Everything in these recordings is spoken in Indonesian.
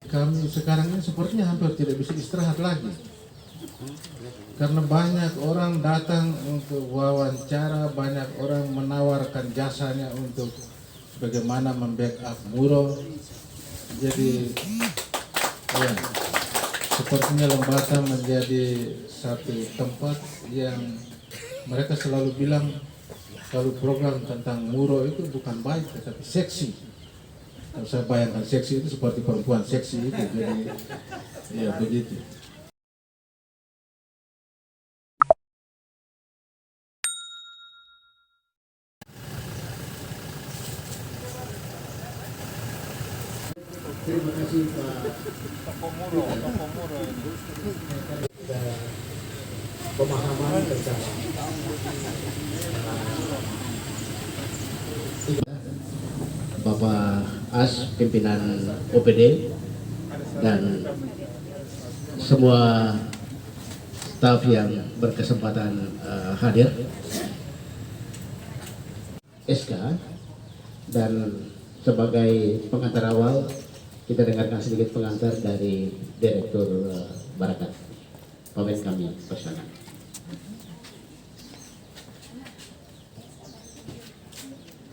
Kami sekarang ini sepertinya hampir tidak bisa istirahat lagi. Karena banyak orang datang untuk wawancara, banyak orang menawarkan jasanya untuk bagaimana membackup Muro. Jadi ya, sepertinya Lembata menjadi satu tempat yang mereka selalu bilang kalau program tentang Muro itu bukan baik tetapi seksi. Kalau saya bayangkan seksi itu seperti perempuan seksi itu, jadi ya begitu. Terima kasih Pak. Toko Muro ini. Dan pemahaman tentang Bapak As, pimpinan OPD, dan semua staf yang berkesempatan hadir, SK, dan sebagai pengantar awal kita dengarkan sedikit pengantar dari Direktur Barakat. Pamit kami persilakan.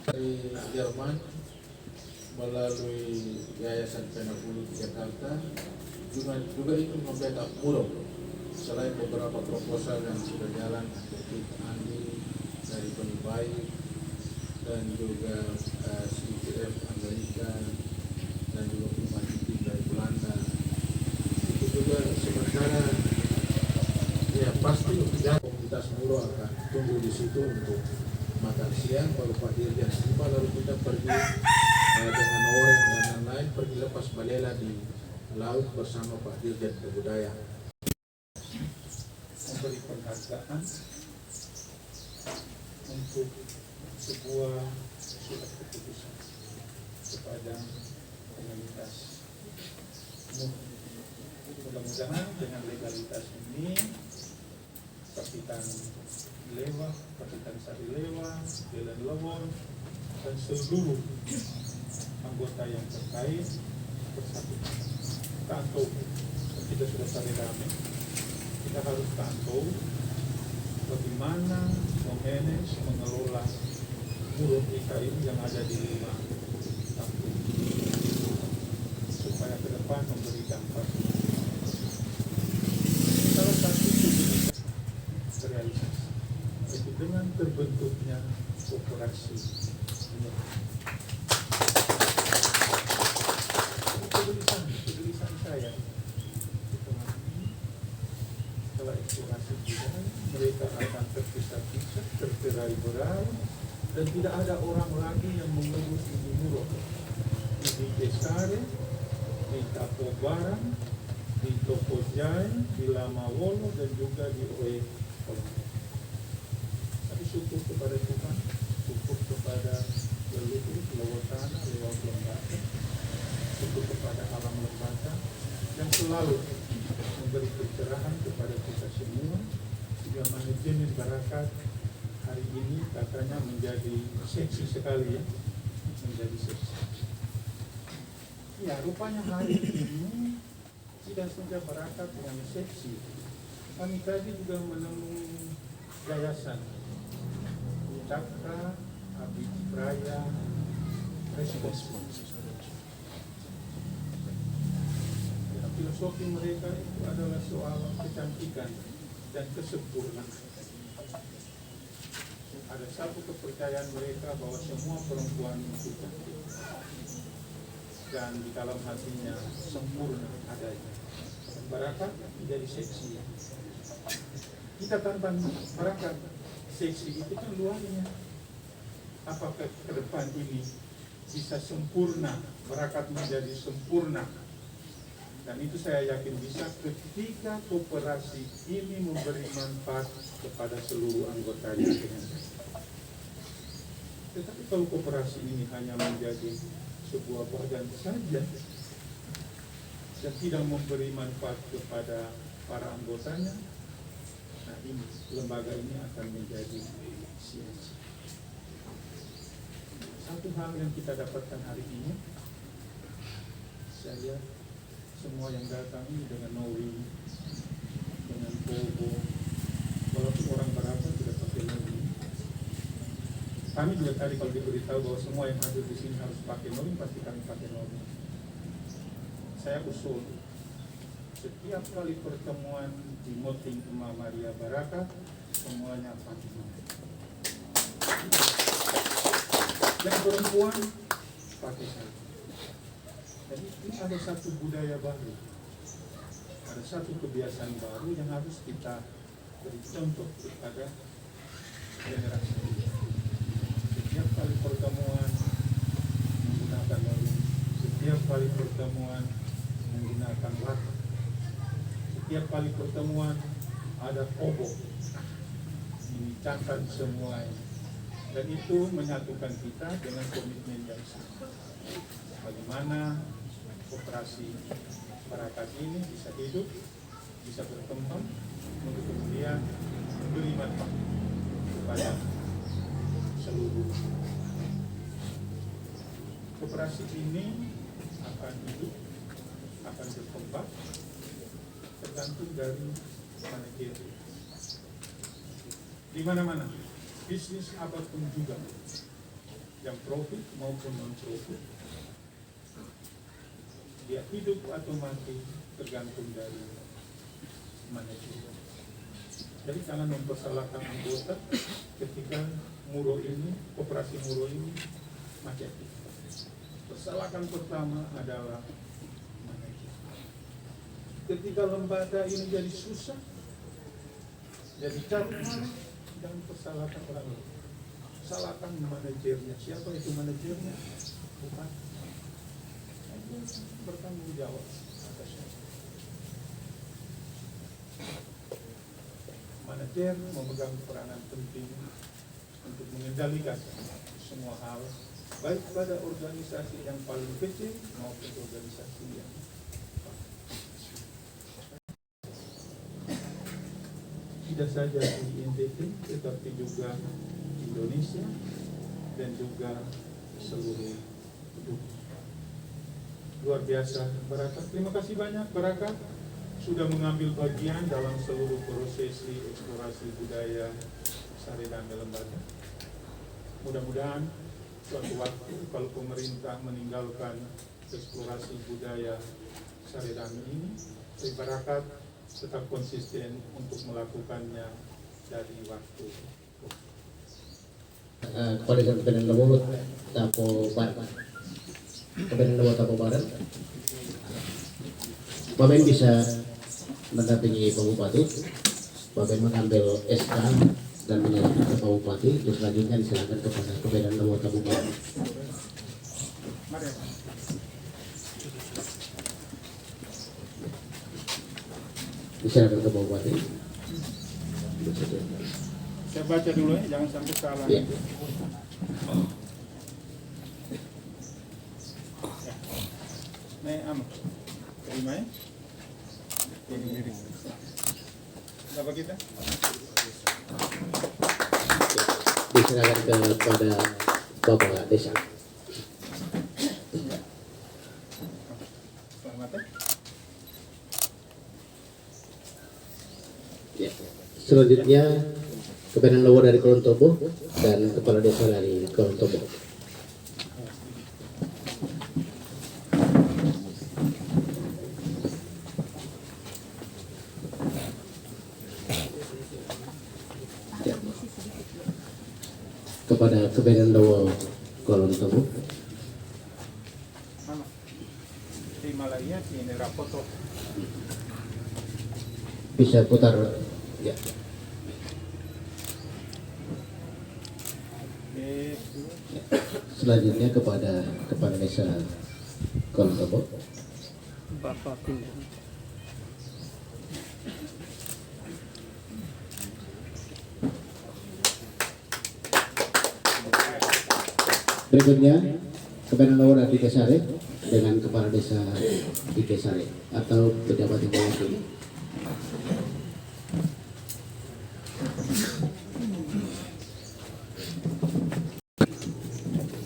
Dari Jerman melalui Yayasan Penabulu Jakarta juga itu membackup Muro. Selain beberapa proposal yang sudah jalan seperti Andi dari Penibai dan juga CTF Amerika dan juga Pembantu dari Belanda, itu juga sementara ya pasti komunitas Muro akan tunggu di situ untuk makan siang. Baru Pak Dirjen tiba, lalu kita pergi dengan orang dan lain-lain pergi lepas balela di laut bersama Pak Dirjen Kebudayaan. Memberi penghargaan untuk sebuah surat keputusan kepada komunitas Muro. Mudah-mudahan dengan legalitas ini Kapitan Lewa, Kapitan Sarilewa, Jalan Lewon, dan seluruh anggota yang terkait bersatu. Tahu kita sudah saling rame. Kita harus tahu bagaimana memanage, mengelola Muro kita ini yang ada di 5 kampung supaya ke depan memberi dampak. Salah satu realisasi itu dengan terbentuknya koperasi Muro. Kegelisahan saya setelah eksplorasi budaya mereka akan terpisah-pisah, tercerai-berai, dan tidak ada orang lagi yang mengurus Ibu Muro di Desare, di Tapobaran, di Tokojai, di Lamawolo, dan juga di Oe. Tapi syukur kepada Tuhan, syukur kepada leluhur, lewat tanah, lewat Lembata, syukur kepada alam Lembata yang selalu memberi pencerahan kepada kita semua, sehingga manajemen Barakat hari ini katanya menjadi seksi sekali ya, menjadi seksi. Ya, rupanya hari ini tidak saja Barakat yang seksi. Kami tadi juga menemui yayasan Cakra, Abipraya, Respons. Ya, filosofi mereka itu adalah soal kecantikan dan kesempurnaan. Ada satu kepercayaan mereka bahwa semua perempuan itu cantik dan di dalam hatinya sempurna adanya. Barakat menjadi seksi. Kita tantang Barakat seksi itu kan luarnya. Apakah ke depan ini bisa sempurna, Barakat menjadi sempurna? Dan itu saya yakin bisa ketika koperasi ini memberi manfaat kepada seluruh anggotanya dengan baik. Tetapi kalau koperasi ini hanya menjadi sebuah badan saja dan tidak memberi manfaat kepada para anggotanya, nah ini lembaga ini akan menjadi sia-sia. Satu hal yang kita dapatkan hari ini, saya lihat semua yang datang ini dengan Nowi, dengan Bobo, walaupun orang Baraka tidak pakai Nowi. Kami juga tadi kalau diberitahu bahwa semua yang hadir di sini harus pakai Nowi, pasti kami pakai Nowi. Saya usul setiap kali pertemuan di meeting Emak Maria Baraka, semuanya pakai Nowi. Yang perempuan pakai saya. Jadi ini ada satu budaya baru, ada satu kebiasaan baru yang harus kita beri contoh kepada generasi ini. Setiap kali pertemuan menggunakan Nowi, setiap kali pertemuan menggunakan lagu, setiap kali pertemuan ada obok, mengingatkan semuanya. Dan itu menyatukan kita dengan komitmen yang sama. Bagaimana operasi Barakat ini bisa hidup, bisa berkembang, untuk kemudian memberi manfaat kepada seluruh. Operasi ini akan hidup, akan berkembang, tergantung dari manajer. Di mana-mana. Bisnis apapun juga, yang profit maupun non-profit, dia hidup atau mati tergantung dari manajemen. Jadi jangan mempersalahkan anggota ketika Muro ini, operasi Muro ini macet. Persalahan pertama adalah manajemen. Ketika lembaga ini jadi susah, jadi carut marut, jangan persalahkan orang lain. Salahkan manajernya. Siapa itu manajernya? Bukan. Bertanggung jawab atasnya. Manajer memegang peranan penting untuk mengendalikan semua hal, baik pada organisasi yang paling kecil maupun organisasi yang tidak saja di NTT, tetapi juga Indonesia dan juga seluruh dunia. Luar biasa Barakat. Terima kasih banyak Barakat sudah mengambil bagian dalam seluruh prosesi eksplorasi budaya Saredame Lembaga. Mudah-mudahan suatu waktu kalau pemerintah meninggalkan eksplorasi budaya Saredame ini, Barakat tetap konsisten untuk melakukannya dari waktu. Kepada Kabupaten Lombok, Tapo Barat, Kabupaten Lombok Tapo Barat, Bapak bisa mendampingi Pak Bupati, Bapak mengambil SK dan menyerahkan ke Pak Bupati, terus selanjutnya diserahkan kepada Kabupaten Lombok Tapo Barat. Diserahkan ke Pak Bupati. Saya baca dulu ya, jangan sampai salah. Ya. Nih, terima ya. Berapa kita? Diserahkan kepada Bapak Desa. Selamat ya. Ya. Selanjutnya Kabupaten Lombok dari Kolontobo dan Kepala Desa dari Kolontobo. Ya. Kepada Kabupaten Lombok Kolontobo. Mana? Di Malaya, di Rapoto. Bisa putar ya. Selanjutnya kepada Kepala Desa Kolontobo. Bapak pindah. Berikutnya Kabupaten Lombok dari Kesare dengan Kepala Desa di Kesare atau pejabat yang mewakili.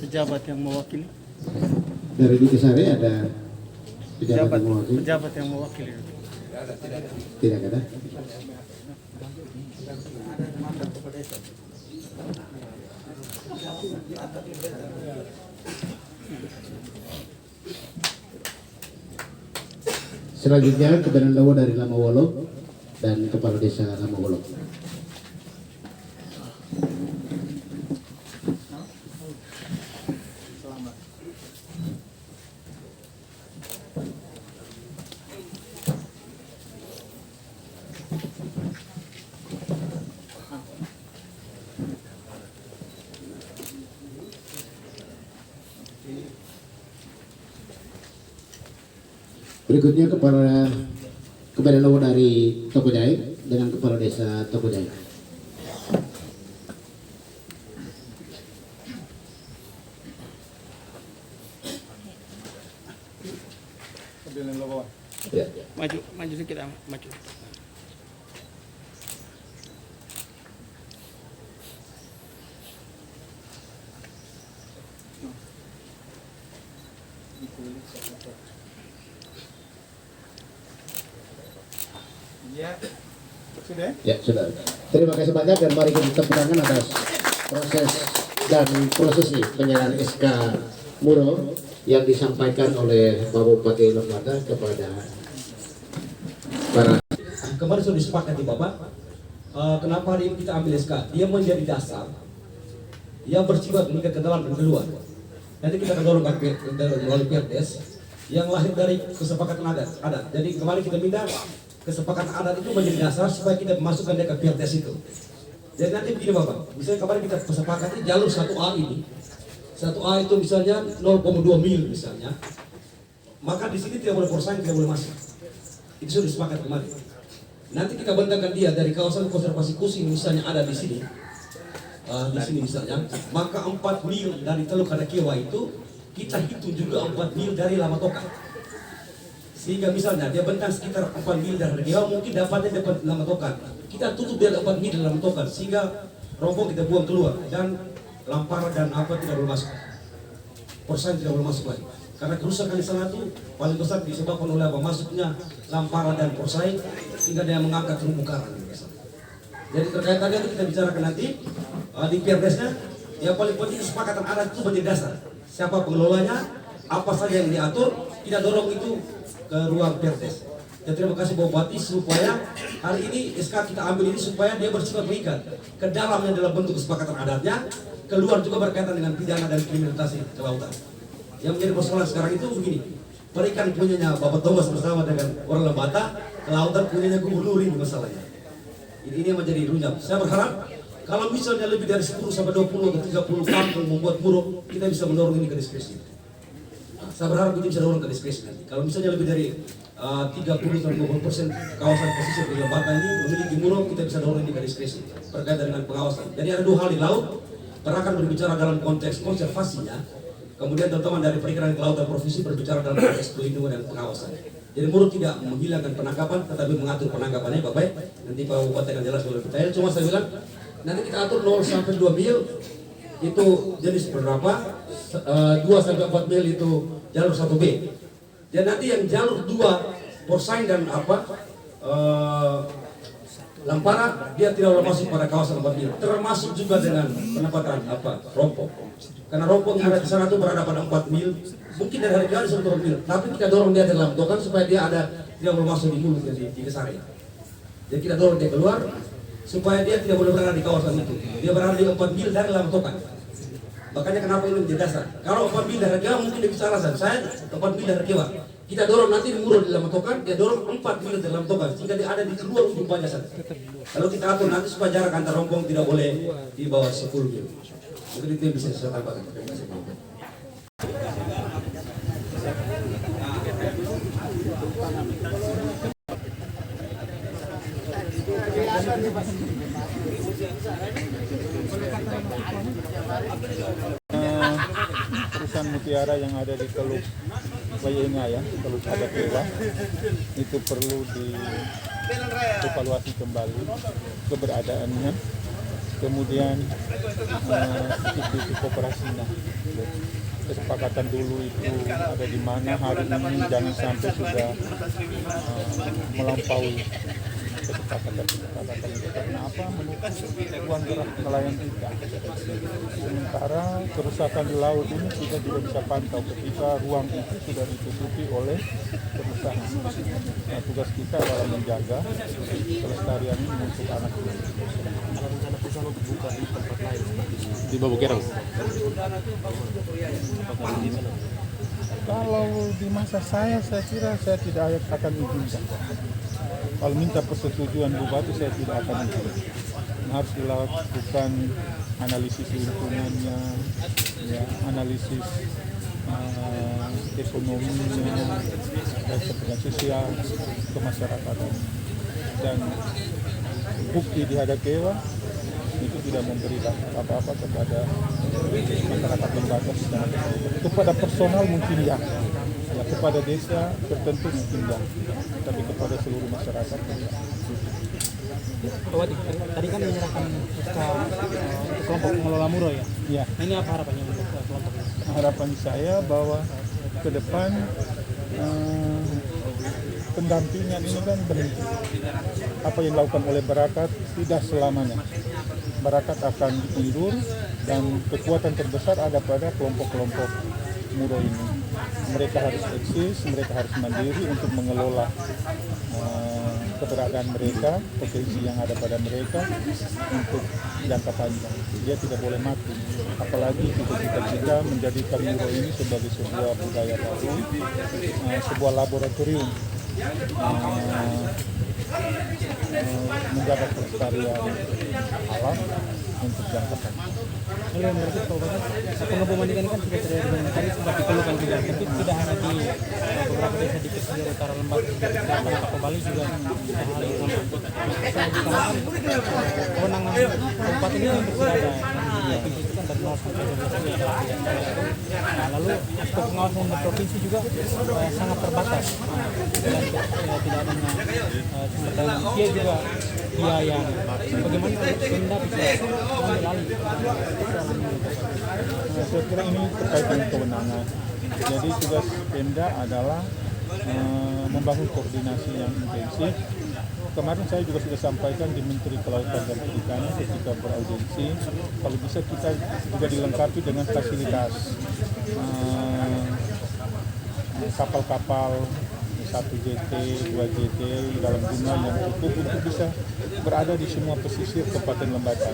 Pejabat yang mewakili. Dari di Kesare ada Pejabat yang mewakili? pejabat yang mewakili. Tidak ada. Selanjutnya Kebenaran Lawa dari Lamawolo dan Kepala Desa Lamawolo. Berikutnya Kebenaran Lawa dari Tokojai dengan Kepala Desa Tokojai. Ya. Maju sedikit, maju. Ya, sudah. Terima kasih banyak dan mari kita tepuk tangan atas prosesi penyerahan SK Muro yang disampaikan oleh Pak Bupati Lombata kepada para. Kemarin sudah disepakati Bapak, kenapa hari ini kita ambil SK? Dia menjadi dasar yang bersifat mengikat ke dalam dan keluar. Nanti kita akan dorong melalui Perdes yang lahir dari kesepakatan adat. Jadi kemarin kita minta kesepakatan adat itu menjadi dasar supaya kita masukkan dia ke Perdes itu. Jadi nanti begini Bapak, misalnya kemarin kita kesepakati jalur 1A ini, 1A itu misalnya 0,2 mil misalnya, maka di sini tidak boleh persaing, tidak boleh masuk. Itu sudah disepakati kemarin. Nanti kita bentangkan dia dari kawasan konservasi Kusing misalnya ada di sini, misalnya, maka 4 mil dari Teluk Kadakewa itu kita hitung juga 4 mil dari Lamatoka. Sehingga misalnya dia bentang sekitar 4 mil dari Kadakewa, mungkin dapatnya dapat Lamatoka. Kita tutup dia 4 mil dari Lamatoka sehingga rompong kita buang keluar dan Lampara dan apa tidak boleh masuk. Persaing tidak boleh masuk lagi. Karena kerusakan di sana itu paling besar disebabkan oleh apa? Masuknya Lampara dan Persaing sehingga dia mengangkat terumbu karang. Jadi terkait tadi itu kita bicarakan nanti di Perdesnya. Yang paling penting kesepakatan adat itu menjadi dasar. Siapa pengelolanya, apa saja yang diatur, kita dorong itu ke ruang Perdes. Dan terima kasih Bapak Bupati supaya hari ini SK kita ambil ini supaya dia bersifat mengikat ke dalamnya dalam bentuk kesepakatan adatnya, keluar juga berkaitan dengan pidana dan kriminalisasi kelautan. Yang menjadi persoalan sekarang itu begini, perikan punyanya Bapak Thomas bersama dengan orang Lembata, kelautan punyanya Gubernur ini masalahnya. Ini yang menjadi runyam. Saya berharap kalau misalnya lebih dari 10 sampai 20 atau 30 kampung membuat buruk, kita bisa mendorong ini ke diskresi. Nah, saya berharap kita bisa dorong ke diskresi nanti. Kalau misalnya lebih dari 30 sampai 20% kawasan pesisir di Lembata ini memiliki buruk, kita bisa dorong ini ke diskresi berkaitan dengan pengawasan. Jadi ada 2 hal di laut, karena akan berbicara dalam konteks konservasinya. Kemudian teman-teman dari Perikanan Kelautan Provinsi berbicara dalam konteks pelindungan dan pengawasan. Jadi Muro tidak menghilangkan penangkapan, tetapi mengatur penangkapannya. Baik, nanti Pak Bupati akan jelas lebih detail. Cuma saya bilang, nanti kita atur 0 sampai 2 mil itu jenis berapa, 2 sampai 4 mil itu jalur 1B. Dan nanti yang jalur 2 Persaing dan Lampara dia tidak boleh masuk pada kawasan 4 mil, termasuk juga dengan penempatan rompong. Karena rompong yang ada di sana itu berada pada 4 mil, mungkin dari hari ke hari 1 mil, tapi kita dorong dia dalam tokan supaya dia tidak boleh masuk di mulut di kesari. Jadi kita dorong dia keluar supaya dia tidak boleh berada di kawasan itu. Dia berada di 4 mil dari dalam tokan. Makanya kenapa ini menjadi dasar. Kalau 4 mil dari Kewa mungkin dia bisa alasan, saya 4 mil dari Kewa. Kita dorong nanti Muro di dalam tokan, dia dorong 4 mil di dalam tokan, sehingga dia ada di luar ujung Panjasat. Kalau kita atur nanti supaya jarak antar rompong tidak boleh di bawah 10 mil. Mungkin itu yang bisa saya tambahkan. Terima kasih. Perusahaan mutiara yang ada di Teluk Bayenga ya, Teluk Kadakewa itu perlu dievaluasi kembali keberadaannya, kemudian titik operasinya. kesepakatan dulu itu ada di mana, hari ini jangan sampai sudah melampaui kesepakatan itu. Karena apa? Menutup ruang gerak nelayan kita. Sementara kerusakan di laut ini kita tidak bisa pantau ketika ruang itu sudah ditutupi oleh perusahaan. Nah, tugas kita adalah menjaga kelestarian ini untuk anak kita. Di Babukerang. Kalau di masa saya kira saya tidak akan izinkan. Kalau minta persetujuan bupati saya tidak akan izinkan. Harus dilakukan analisis lingkungannya, ya, analisis ekonominya, dan sebagainya, sosial kemasyarakatan. Dan bukti di Hadakewa itu tidak memberi apa-apa kepada masyarakat Lembata secara keseluruhan. Kepada personal mungkin ya, kepada desa tertentu mungkin ya, tapi kepada seluruh masyarakat tidak. Pak Wadi, tadi kan menyerahkan SK untuk kelompok pengelola Muro ya? Ya. Nah, ini apa harapannya untuk kelompok ini? Harapan saya bahwa ke depan pendampingan ini kan berhenti. Apa yang dilakukan oleh Barakat tidak selamanya. Barakat akan mundur dan kekuatan terbesar ada pada kelompok-kelompok Muro ini. Mereka harus eksis, mereka harus mandiri untuk mengelola keberadaan mereka, potensi yang ada pada mereka untuk jangka panjang. Dia tidak boleh mati. Apalagi kita menjadikan Muro ini sebagai sebuah budaya baru, sebuah laboratorium menjaga kelestarian alam untuk jangka panjang. Kalau menurut Pak Wadi, pengeboman ikan kan juga terjadi dengan tadi sempat dikeluhkan juga. Tapi tidak hanya di beberapa desa di pesisir utara Lembata, Selatan atau Bali juga hal yang sama. Kewenangan kabupaten ini untuk tidak ada yang provinsi itu kan dari 0 sampai 12. Nah, lalu aspek pengawasan dari provinsi juga sangat terbatas. Dan tidak adanya sumber daya manusia juga biaya. Bagaimana Pemda bisa mengambil alih? Saya kira ini terkait dengan kewenangan. Jadi tugas Pemda adalah membangun koordinasi yang intensif. Kemarin saya juga sudah sampaikan di Menteri Kelautan dan Perikanan ketika beraudiensi, kalau bisa kita juga dilengkapi dengan fasilitas kapal-kapal 1 JT, 2 JT dalam jumlah yang cukup untuk bisa berada di semua pesisir Kabupaten Lembata.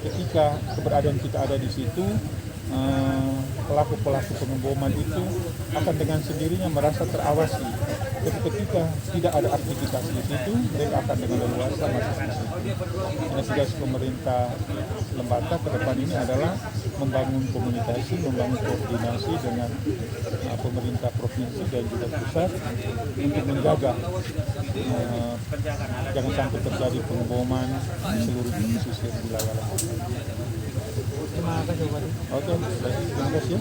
Ketika keberadaan kita ada di situ, pelaku-pelaku pengeboman itu akan dengan sendirinya merasa terawasi. Tapi ketika tidak ada aktivitas di situ, mereka akan dengan leluasa masuk di situ. Nah, tugas pemerintah Lembata ke depan ini adalah membangun komunikasi, membangun koordinasi dengan pemerintah provinsi dan juga pusat untuk menjaga jangan sampai terjadi pengeboman di seluruh pesisir wilayah Lembata. Terima kasih, Pak Wadi. Oke, baik. Terima kasih.